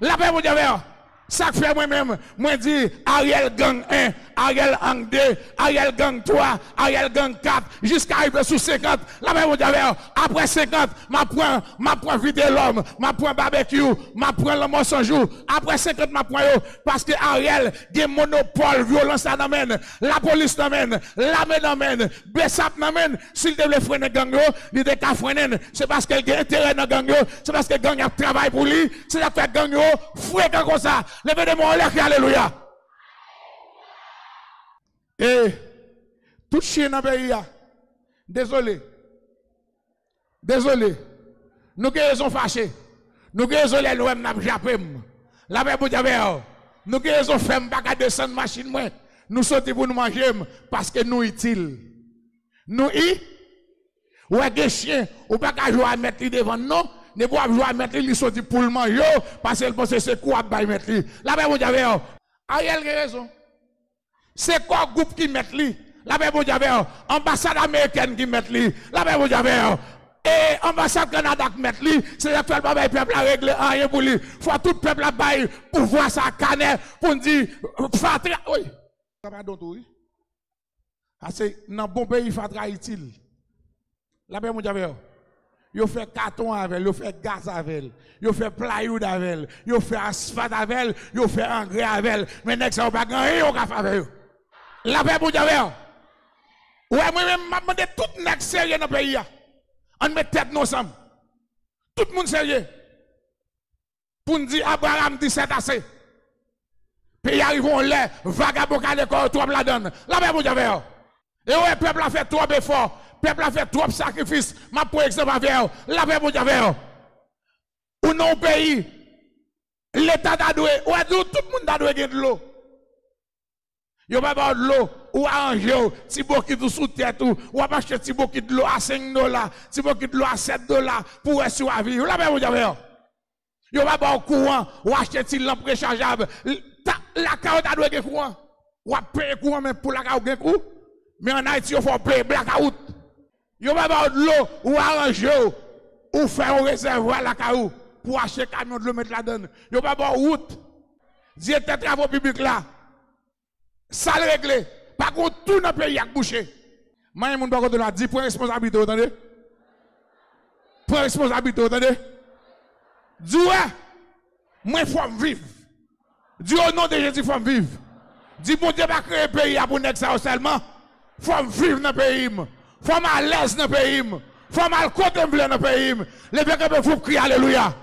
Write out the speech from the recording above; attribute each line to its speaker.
Speaker 1: La paix, mon Dieu, ça fait moi-même, moi dis Ariel gang 1, Ariel gang 2, Ariel gang 3, Ariel gang 4, jusqu'à arriver sous 50. La paix, mon Dieu, après 50, ma prend vider l'homme, ma prend barbecue, ma prend le mensonge. Après 50, ma prend yo, parce que Ariel, a monopole, violence n'amène, la police n'amène, l'armée n'amène, Bessap n'amène, s'il devait freiner gang yo, il devait qu'à freiner, c'est parce qu'il a intérêt dans gang yo, c'est parce que gang a travail pour lui, c'est ça fait gang yo, fouet comme ça. Levez des mains, alléluia. Et tout chien dans le pays, désolé. Désolé. Nous sommes fâchés. Nous sommes nous avons jappé. La paix pour Dieu. Nous sommes fait pas descendre machine moi. Nous sortons pour nous manger parce que nous utiles. Nous ou des chiens ou pas qu'à jouer à mettre devant nous. Ne pas jouer à mettre lui sorti pour le manger parce qu'il pense que c'est quoi à mettre lui. La paix pour Dieu. Ariel a raison. C'est quoi groupe qui met lui? La paix pour Dieu. Ambassade américaine qui met lui. La paix pour Dieu. Et l'ambassade Canada qui met lui, c'est le peuple à régler rien pour lui. Il faut tout le peuple à bailler pour voir sa canne, pour dire, fatra. Oui. Pardon, oui. C'est dans bon pays, fatra utile. La paix, mon Dieu. Yo fait carton avec, yo fait gaz avec, yo fait plywood avec, yo fait asphalte avec, yo fait engrais avec. Mais next, ça va pas gagner, yo va faire avec. La paix, mon Dieu. Ouais, moi-même, je demande tout le monde sérieux dans le pays. On met tête nous ensemble. Tout le monde sérieux. Pour nous dire, Abraham dit c'est assez. Puis arrivons là, vagabond à l'école, trop la donne. La paix, mon Dieu. Et ouais, peuple a fait trop d'efforts. Peuple a fait trop de sacrifices. Ma pour exemple avec la paix, mon Dieu. Ou non pays, l'État a doué. Ouais, tout le monde a doué de l'eau. Yo pas de l'eau ou arranger si beaucoup de sous tête ou pas acheter si beaucoup de l'eau à $5, si beaucoup de l'eau à $7 pour survivre. La paix, mon Dieu. Yo pas de courant ou acheter si lampe rechargeable. La carotte a doué courant. Ou payer courant même pour la carotte courant. Mais en Haïti, il faut payer blackout. Yo pas de l'eau ou arranger ou faire un réservoir la carotte pour acheter camion de l'eau mettre là-dedans. Yo pas de route. Dieu tes travaux publics là. Ça le réglé. Par contre, tout dans le pays a bouché. Moi, je ne sais pas dire pour responsabilité, vous entendez? Pour responsabilité, vous entendez? Dis, ouais, moi, il faut vivre. Dis au nom de Jésus, il faut vivre. Dis, bon Dieu, va créer un pays pour nous ça seulement. Il faut vivre dans le pays. Il faut à l'aise dans le pays. Il faut mal contempler dans le pays. Les gens qui peuvent crier Alléluia.